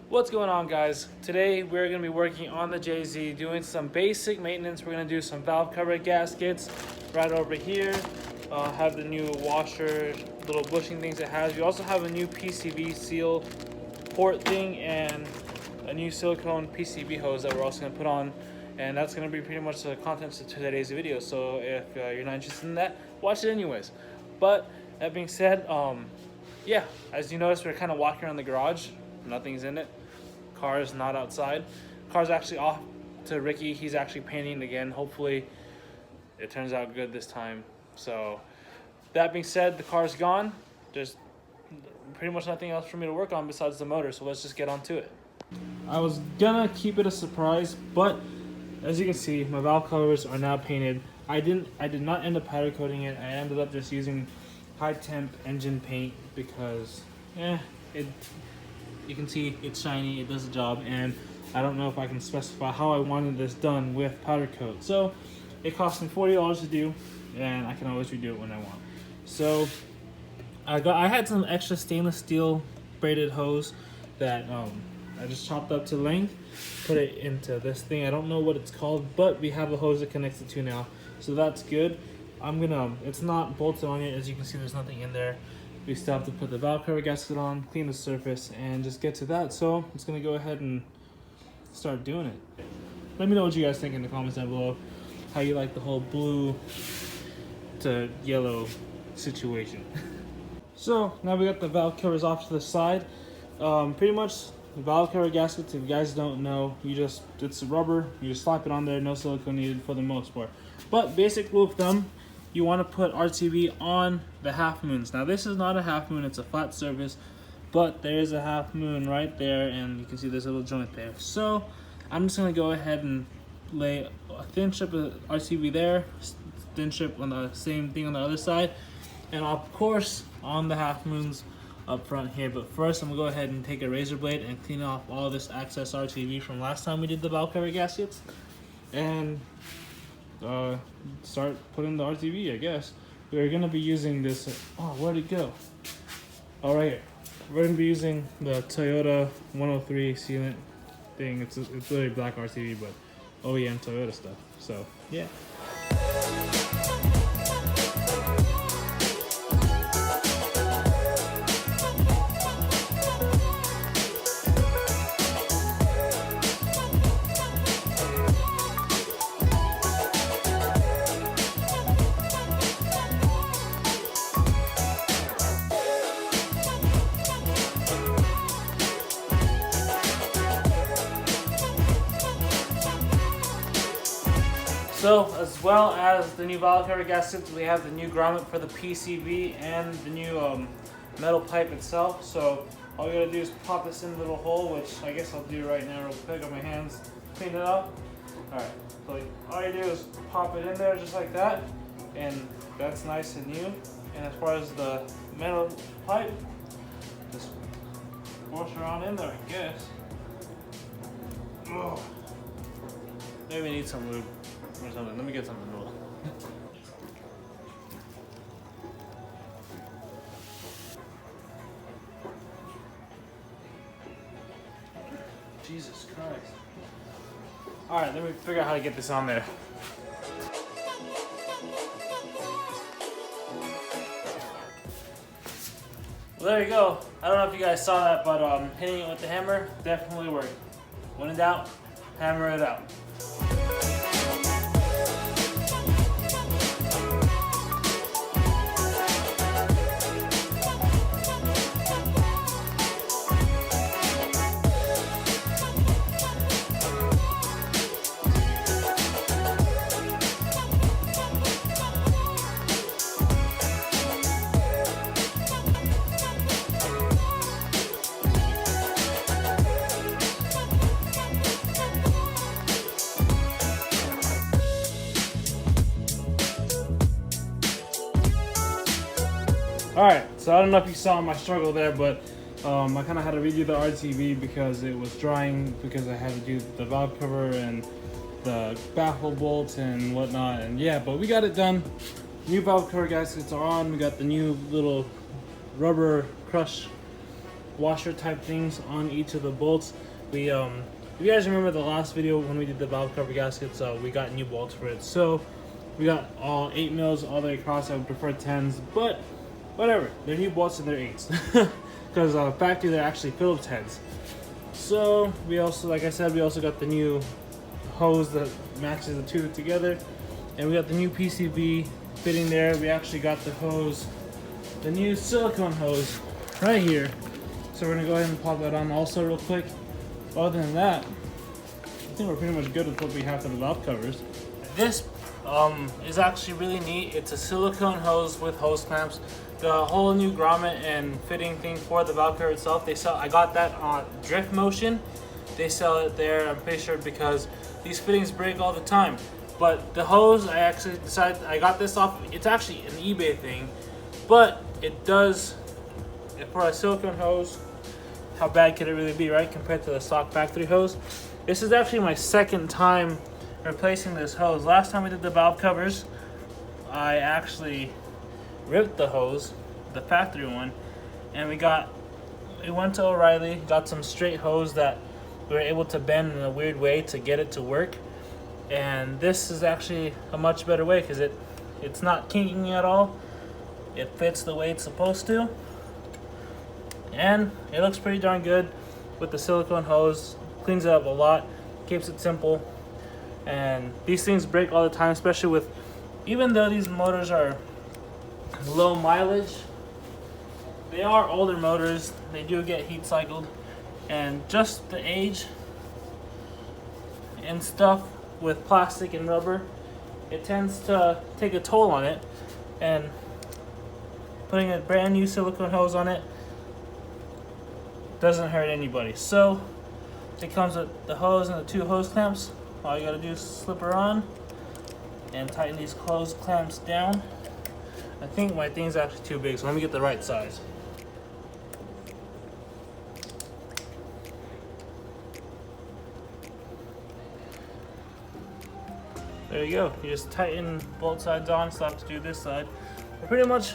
What's going on, guys? Today we're going to be working on the JZ, doing some basic maintenance. We're going to do some valve cover gaskets right over here. Have the new washer, little bushing things it has. We also have a new PCV seal port thing and a new silicone PCV hose that we're also going to put on. And that's going to be pretty much the contents of today's video. So if you're not interested in that, watch it anyways. But that being said, yeah, as you notice, we're kind of walking around the garage. Nothing's in it. Car is not outside. Car's actually off to Ricky. He's actually painting again. Hopefully it turns out good this time. So that being said, the car's gone. There's pretty much nothing else for me to work on besides the motor. So let's just get on to it. I was gonna keep it a surprise, but as you can see, my valve covers are now painted. I did not end up powder coating it. I ended up just using high temp engine paint because you can see it's shiny, it does the job, and I don't know if I can specify how I wanted this done with powder coat. So it cost me $40 to do, and I can always redo it when I want. So I had some extra stainless steel braided hose that I just chopped up to length, put it into this thing. I don't know what it's called, but we have a hose that connects the two now, so that's good. It's not bolted on it, as you can see. There's nothing in there. We still have to put the valve cover gasket on, clean the surface, and just get to that. So I'm just gonna go ahead and start doing it. Let me know what you guys think in the comments down below, how you like the whole blue to yellow situation. So now we got the valve covers off to the side. Pretty much the valve cover gaskets, if you guys don't know, it's rubber, you just slap it on there, no silicone needed for the most part. But basic rule of thumb, you want to put RTV on the half moons. Now this is not a half moon, it's a flat surface, but there is a half moon right there, and you can see there's a little joint there. So I'm just going to go ahead and lay a thin strip of RTV there, thin strip on the same thing on the other side, and of course on the half moons up front here. But first I'm going to go ahead and take a razor blade and clean off all this excess RTV from last time we did the valve cover gaskets, and start putting the RTV, I guess. We're gonna be using this. Oh, where'd it go? Oh, right here. We're gonna be using the Toyota 103 sealant thing. It's literally black RTV, but OEM Toyota stuff. So yeah. So, as well as the new valve cover gaskets, we have the new grommet for the PCV and the new metal pipe itself. So all you gotta do is pop this in the little hole, which I guess I'll do right now real quick on my hands, clean it up. Alright, so all you do is pop it in there just like that, and that's nice and new. And as far as the metal pipe, just force around in there, I guess. Ugh. Maybe we need some lube or something. Let me get something roll. Jesus Christ. Alright, let me figure out how to get this on there. Well, there you go. I don't know if you guys saw that, but hitting it with the hammer definitely worked. When in doubt, hammer it out. Alright, so I don't know if you saw my struggle there, but I kind of had to redo the RTV because it was drying, because I had to do the valve cover and the baffle bolts and whatnot, and yeah, but we got it done. New valve cover gaskets are on. We got the new little rubber crush washer type things on each of the bolts. We if you guys remember the last video when we did the valve cover gaskets, we got new bolts for it. So we got all 8 mils all the way across. I would prefer 10s, but whatever. They're new bolts and they're 8s because factory they're actually Phillips heads. So we also, like I said, we also got the new hose that matches the two together, and we got the new PCV fitting there. We actually got the hose, the new silicone hose right here. So we're gonna go ahead and pop that on also real quick. Other than that, I think we're pretty much good with what we have for the valve covers. This is actually really neat. It's a silicone hose with hose clamps. The whole new grommet and fitting thing for the valve cover itself, they sell. I got that on Drift Motion. They sell it there, I'm pretty sure, because these fittings break all the time. But the hose, I actually decided, I got this off, it's actually an eBay thing, but it does, for a silicone hose, how bad could it really be, right, compared to the stock factory hose? This is actually my second time replacing this hose. Last time we did the valve covers, I actually ripped the hose, the factory one, and we went to O'Reilly, got some straight hose that we were able to bend in a weird way to get it to work. And this is actually a much better way because it's not kinking at all. It fits the way it's supposed to, and it looks pretty darn good with the silicone hose. Cleans it up a lot, keeps it simple. And these things break all the time, especially with, even though these motors are low mileage, they are older motors. They do get heat cycled, and just the age and stuff with plastic and rubber, it tends to take a toll on it. And putting a brand new silicone hose on it doesn't hurt anybody. So it comes with the hose and the 2 hose clamps. All you gotta do is slip her on and tighten these hose clamps down. I think my thing's actually too big, so let me get the right size. There you go. You just tighten both sides on, so I have to do this side. But pretty much,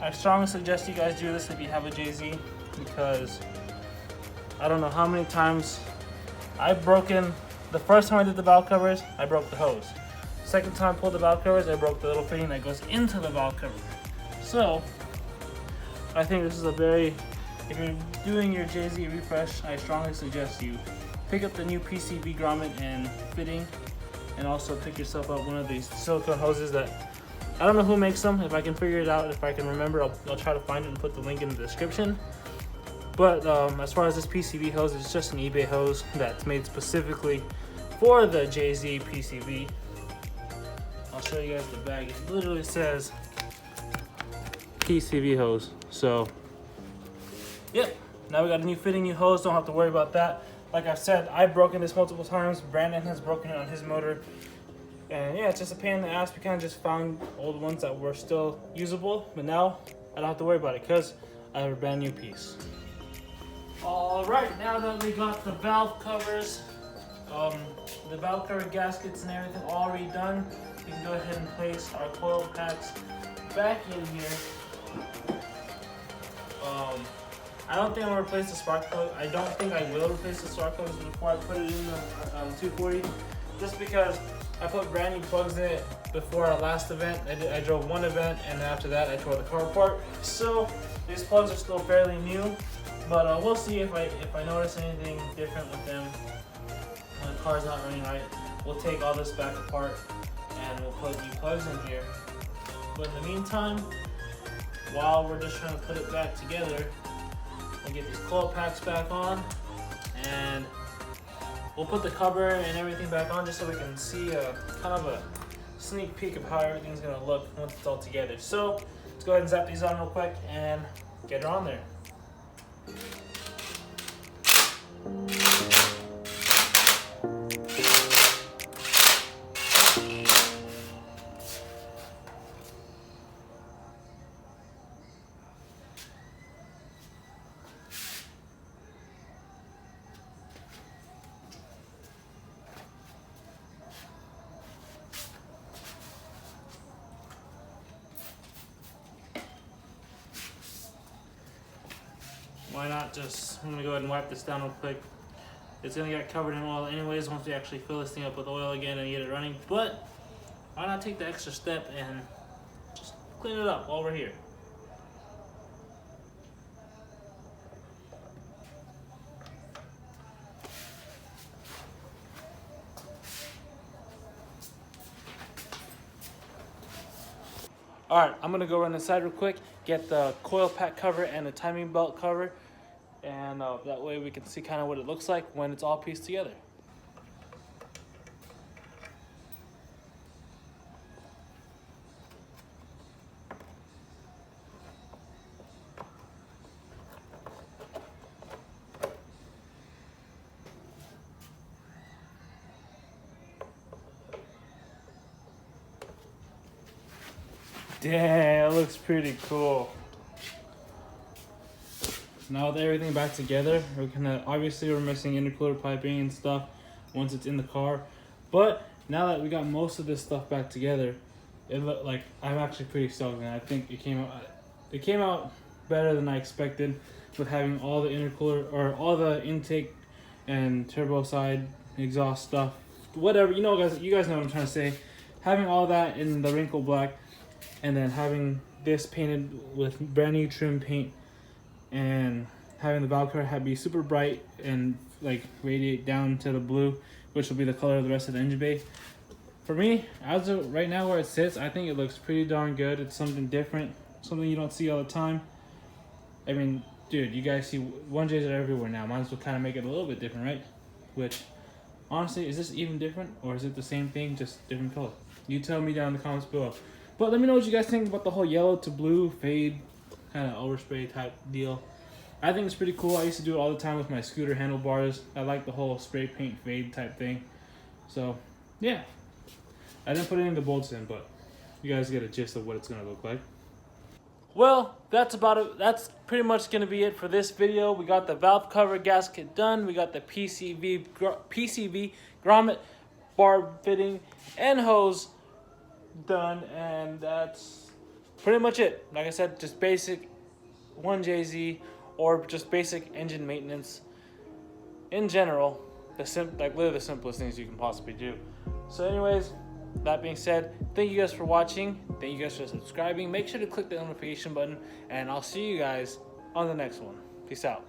I strongly suggest you guys do this if you have a JZ, because I don't know how many times I've broken. The first time I did the valve covers, I broke the hose. Second time I pulled the valve covers, I broke the little fitting that goes into the valve cover. So I think this is a very, if you're doing your JZ refresh, I strongly suggest you pick up the new PCV grommet and fitting, and also pick yourself up one of these silicone hoses that, I don't know who makes them. If I can figure it out, if I can remember, I'll try to find it and put the link in the description. But as far as this PCV hose, it's just an eBay hose that's made specifically for the JZ PCV. I'll show you guys the bag. It literally says PCV hose. So, yep. Now we got a new fitting, new hose. Don't have to worry about that. Like I said, I've broken this multiple times. Brandon has broken it on his motor. And yeah, it's just a pain in the ass. We kind of just found old ones that were still usable. But now, I don't have to worry about it because I have a brand new piece. Alright, now that we got the valve covers, the valve cover gaskets and everything all redone, we can go ahead and place our coil packs back in here. I don't think I'm gonna replace the spark plug. I don't think I will replace the spark plugs before I put it in the 240, just because I put brand new plugs in it before our last event. I drove one event, and after that I tore the car apart. So these plugs are still fairly new, but we'll see if I notice anything different with them when the car's not running right. We'll take all this back apart and we'll put new plugs in here. But in the meantime, while we're just trying to put it back together, we'll get these coil packs back on, and we'll put the cover and everything back on just so we can see kind of a sneak peek of how everything's gonna look once it's all together. So let's go ahead and zap these on real quick and get her on there. why not just, I'm gonna go ahead and wipe this down real quick. It's gonna get covered in oil anyways once we actually fill this thing up with oil again and get it running. But why not take the extra step and just clean it up while we're here. Alright, I'm gonna go run inside real quick, get the coil pack cover and the timing belt cover, and that way we can see kind of what it looks like when it's all pieced together. Damn, it looks pretty cool. Now with everything back together, we're gonna, obviously we're missing intercooler piping and stuff once it's in the car. But now that we got most of this stuff back together, it looked like, I'm actually pretty stoked, and I think it came out better than I expected with having all the intercooler, or all the intake and turbo side exhaust stuff, whatever, you guys know what I'm trying to say. Having all that in the wrinkle black, and then having this painted with brand new trim paint, and having the valve cover be super bright and like radiate down to the blue, which will be the color of the rest of the engine bay. For me, as of right now where it sits, I think it looks pretty darn good. It's something different, something you don't see all the time. I mean, dude, you guys see 1Js are everywhere now. Might as well kind of make it a little bit different, right? Which, honestly, is this even different, or is it the same thing, just different color? You tell me down in the comments below. But let me know what you guys think about the whole yellow to blue fade kind of overspray type deal. I think it's pretty cool. I used to do it all the time with my scooter handlebars. I like the whole spray paint fade type thing. So yeah, I didn't put any of the bolts in, but you guys get a gist of what it's gonna look like. Well, that's about it. That's pretty much gonna be it for this video. We got the valve cover gasket done. We got the PCV grommet bar fitting and hose done, and that's pretty much it. Like I said, just basic 1JZ, or just basic engine maintenance in general. Literally the simplest things you can possibly do. So anyways, that being said, thank you guys for watching. Thank you guys for subscribing. Make sure to click the notification button, and I'll see you guys on the next one. Peace out.